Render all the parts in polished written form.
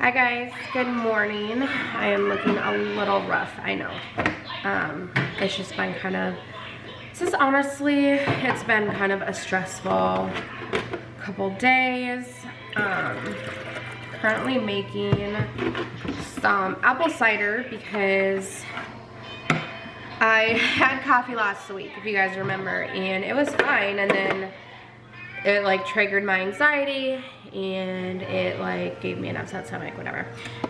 Hi guys, good morning. I am looking a little rough, I know. It's just been kind of, honestly, it's been kind of a stressful couple days. Currently making some apple cider because I had coffee last week, if you guys remember, and it was fine, and then it like triggered my anxiety and it like gave me an upset stomach, whatever.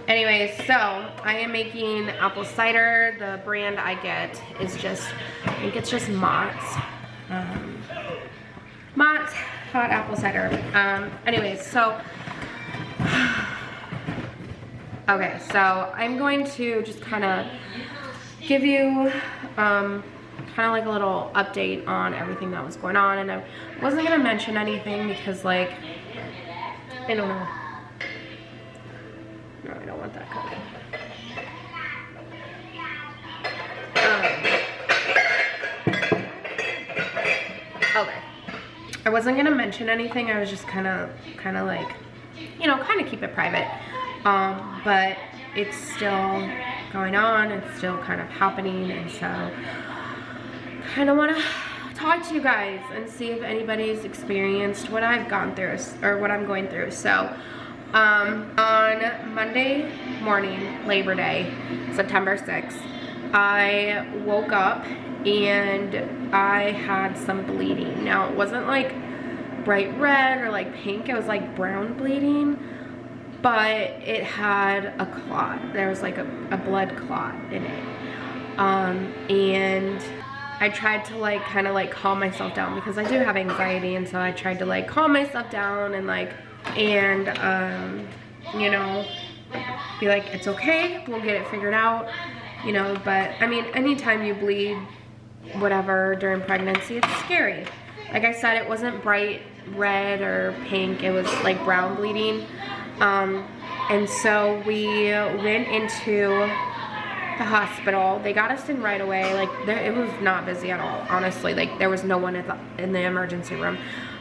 Anyways, so I am making apple cider. The brand I get is just, I think it's just Mott's. Mott's hot apple cider. Anyways, so, okay, so I'm going to just kind of give you, kind of like a little update on everything that was going on, and I wasn't gonna mention anything because like I don't know. No, I don't want that cooking. Okay. I wasn't gonna mention anything. I was just kind of like, you know, kind of keep it private. But it's still going on. It's still kind of happening, and so kind of want to talk to you guys and see if anybody's experienced what I've gone through or what I'm going through. So on Monday morning, Labor Day, September 6th, I woke up and I had some bleeding. Now it wasn't like bright red or like pink, it was like brown bleeding, but it had a clot. There was like a blood clot in it. And I tried to like kind of like calm myself down because I do have anxiety, and so I tried to like calm myself down and like, and you know, be like, it's okay, we'll get it figured out, you know. But I mean, anytime you bleed whatever during pregnancy, it's scary. Like I said, it wasn't bright red or pink, it was like brown bleeding. And so we went into the hospital. They got us in right away. Like it was not busy at all, honestly. Like there was no one in the emergency room.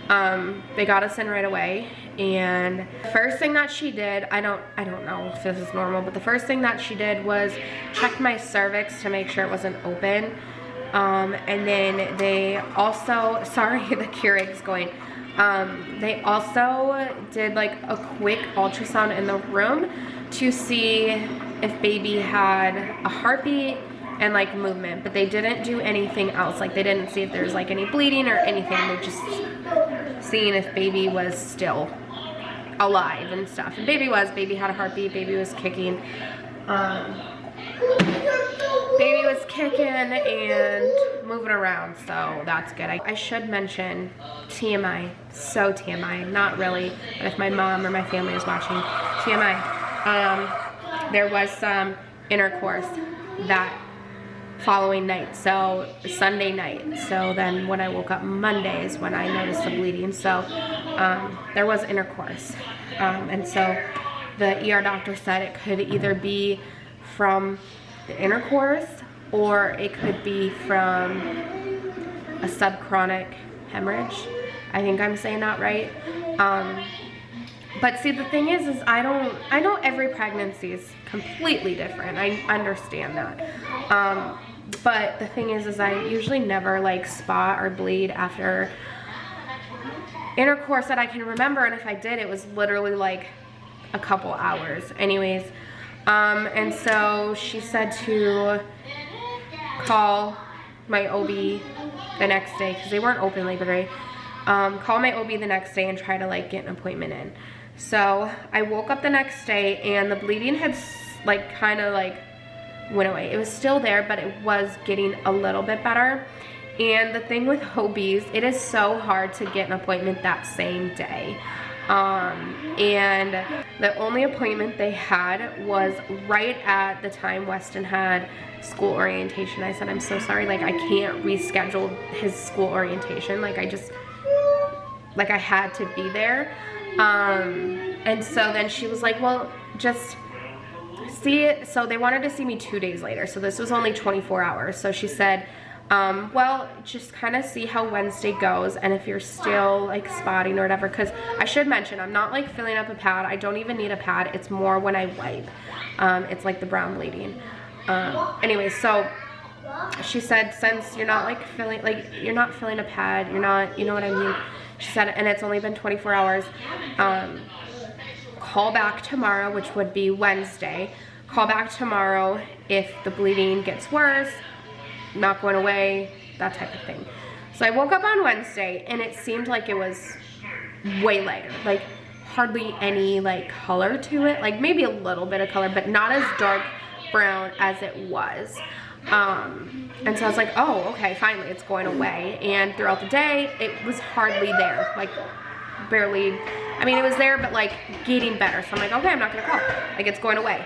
They got us in right away, and the first thing that she did, I don't know if this is normal, but the first thing that she did was check my cervix to make sure it wasn't open. And then they also, sorry, the Keurig's going. They also did like a quick ultrasound in the room to see if baby had a heartbeat and like movement, but they didn't do anything else. Like they didn't see if there was like any bleeding or anything. They're just seeing if baby was still alive and stuff. And baby had a heartbeat, baby was kicking. Baby was kicking and moving around, so that's good. I should mention TMI, so TMI, not really, but if my mom or my family is watching, TMI. There was some intercourse that following night, so Sunday night. So then when I woke up Monday is when I noticed the bleeding. So there was intercourse. And so the ER doctor said it could either be from the intercourse or it could be from a subchronic hemorrhage. I think I'm saying that right. But see, the thing is I know every pregnancy is completely different. I understand that. But the thing is I usually never like spot or bleed after intercourse that I can remember. And if I did, it was literally like a couple hours. Anyways, and so she said to call my OB the next day because they weren't open Labor Day. Call my OB the next day and try to like get an appointment in. So I woke up the next day and the bleeding had like kind of like went away. It was still there, but it was getting a little bit better. And the thing with OBs, it is so hard to get an appointment that same day. And the only appointment they had was right at the time Weston had school orientation. I said, I'm so sorry, like I can't reschedule his school orientation. Like I had to be there. And so then she was like, well, just see it. So they wanted to see me 2 days later. So this was only 24 hours. So she said, Well, just kind of see how Wednesday goes, and if you're still like spotting or whatever, because I should mention I'm not like filling up a pad. I don't even need a pad. It's more when I wipe. It's like the brown bleeding. Anyways, so she said, since you're not like filling a pad, you're not, you know what I mean? She said, and it's only been 24 hours. Call back tomorrow, which would be Wednesday. Call back tomorrow if the bleeding gets worse, not going away, that type of thing. So I woke up on Wednesday and it seemed like it was way lighter, like hardly any like color to it, like maybe a little bit of color, but not as dark brown as it was. And so I was like, oh, okay, finally it's going away. And throughout the day, it was hardly there, like barely. I mean, it was there, but like getting better. So I'm like, okay, I'm not gonna call, like it's going away.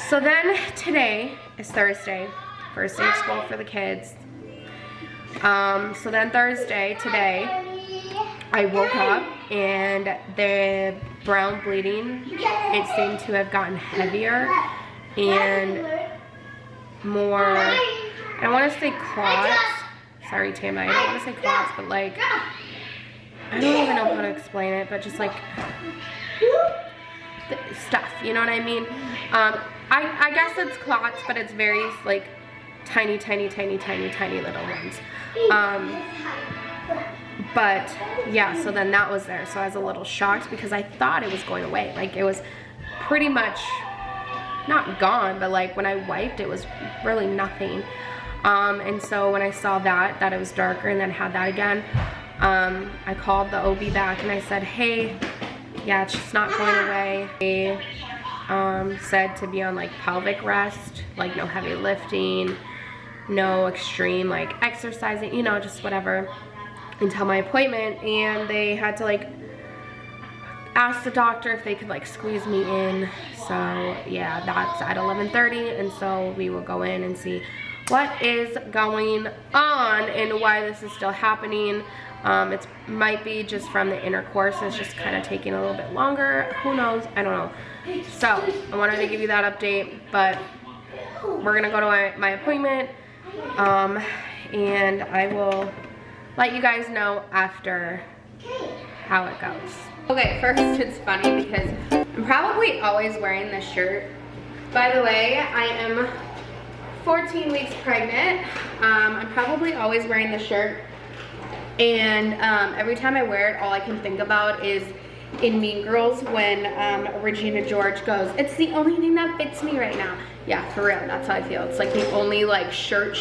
So then today is Thursday, first day of school for the kids. So then Thursday, today, I woke up and the brown bleeding, it seemed to have gotten heavier and more, I don't want to say clots. Sorry, Tam, I don't want to say clots, but like, I don't even know how to explain it, but just like stuff, you know what I mean? I guess it's clots, but it's very like tiny, tiny, tiny, tiny, tiny little ones. But yeah, so then that was there. So I was a little shocked because I thought it was going away. Like it was pretty much not gone, but like when I wiped, it was really nothing. And so when I saw that it was darker and then had that again, I called the OB back and I said, hey, yeah, it's just not going away. They said to be on like pelvic rest, like no heavy lifting, no extreme like exercising, you know, just whatever, until my appointment. And they had to like ask the doctor if they could like squeeze me in. So yeah, that's at 11:30, and so we will go in and see what is going on and why this is still happening. It might be just from the intercourse. It's just kind of taking a little bit longer. Who knows? I don't know. So I wanted to give you that update, but we're gonna go to my appointment, and I will let you guys know after how it goes. Okay, first it's funny because I'm probably always wearing this shirt. By the way, I am 14 weeks pregnant. I'm probably always wearing this shirt, and every time I wear it, all I can think about is in Mean Girls when Regina George goes, "It's the only thing that fits me right now." Yeah, for real, that's how I feel. It's like the only like shirt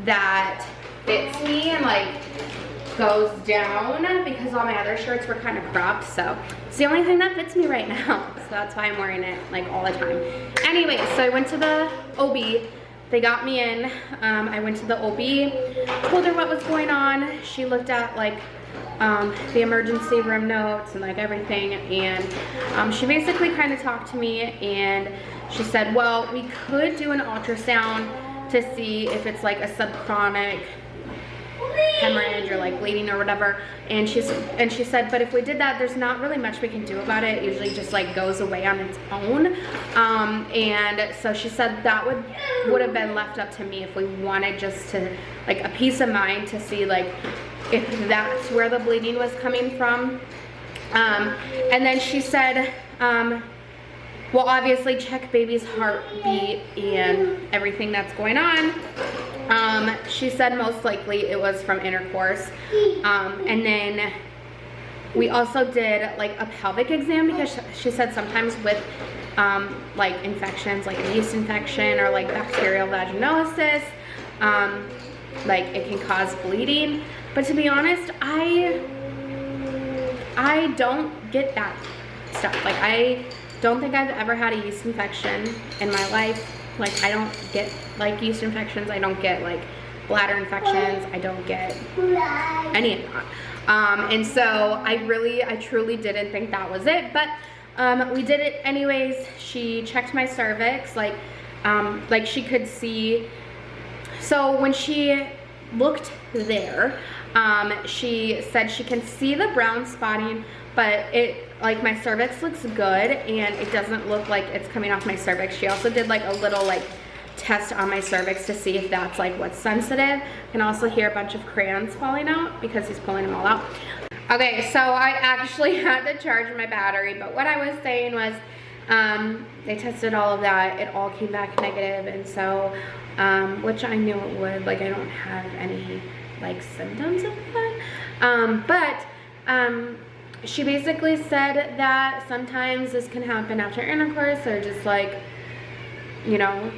that fits me and like goes down, because all my other shirts were kind of cropped. So it's the only thing that fits me right now. So that's why I'm wearing it like all the time. Anyway, so I went to the OB. They got me in. I went to the OB, told her what was going on. She looked at like the emergency room notes and like everything, and she basically kind of talked to me, and she said, well, we could do an ultrasound to see if it's like a subchronic hemorrhage or like bleeding or whatever. And she said, but if we did that, there's not really much we can do about it. It usually just like goes away on its own. And so she said that would have been left up to me if we wanted just to like a peace of mind to see like if that's where the bleeding was coming from. And then she said, well, obviously check baby's heartbeat and everything that's going on. She said most likely it was from intercourse. And then we also did like a pelvic exam, because she said sometimes with like infections, like a yeast infection or like bacterial vaginosis, like it can cause bleeding. But to be honest, I don't get that stuff. Like I don't think I've ever had a yeast infection in my life. Like I don't get like yeast infections. I don't get like bladder infections. I don't get any of that. And so I truly didn't think that was it. But we did it anyways. She checked my cervix, like she could see. So when she looked there, she said she can see the brown spotting, but it, like my cervix looks good and it doesn't look like it's coming off my cervix. She also did like a little like test on my cervix to see if that's like what's sensitive. I can also hear a bunch of crayons falling out because he's pulling them all out. Okay, so I actually had to charge my battery, but what I was saying was they tested all of that. It all came back negative, and so, which I knew it would. Like, I don't have any like symptoms of that. She basically said that sometimes this can happen after intercourse, or just like, you know,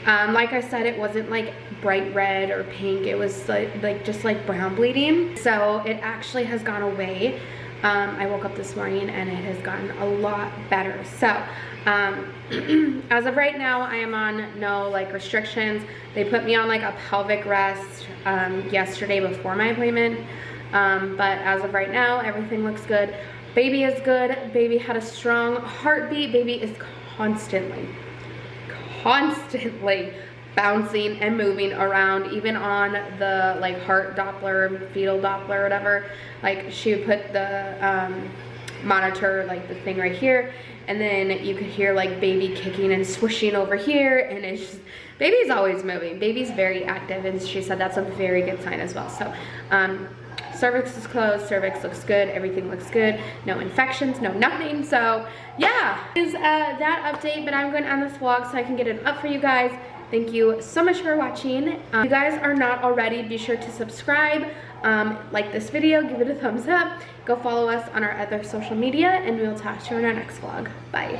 like I said, it wasn't like bright red or pink. It was like just like brown bleeding. So it actually has gone away. I woke up this morning and it has gotten a lot better. So as of right now, I am on no like restrictions. They put me on like a pelvic rest yesterday before my appointment. But as of right now, everything looks good. Baby is good. Baby had a strong heartbeat. Baby is constantly bouncing and moving around, even on the like heart Doppler, fetal Doppler, whatever. Like, she would put the monitor, like the thing right here, and then you could hear like baby kicking and swishing over here, and it's just, baby's always moving. Baby's very active, and she said that's a very good sign as well. So cervix is closed, cervix looks good, everything looks good, no infections, no nothing. So yeah, is that update, but I'm going to end this vlog so I can get it up for you guys. Thank you so much for watching. If you guys are not already, be sure to subscribe, like this video, give it a thumbs up, go follow us on our other social media, and we'll talk to you in our next vlog. Bye.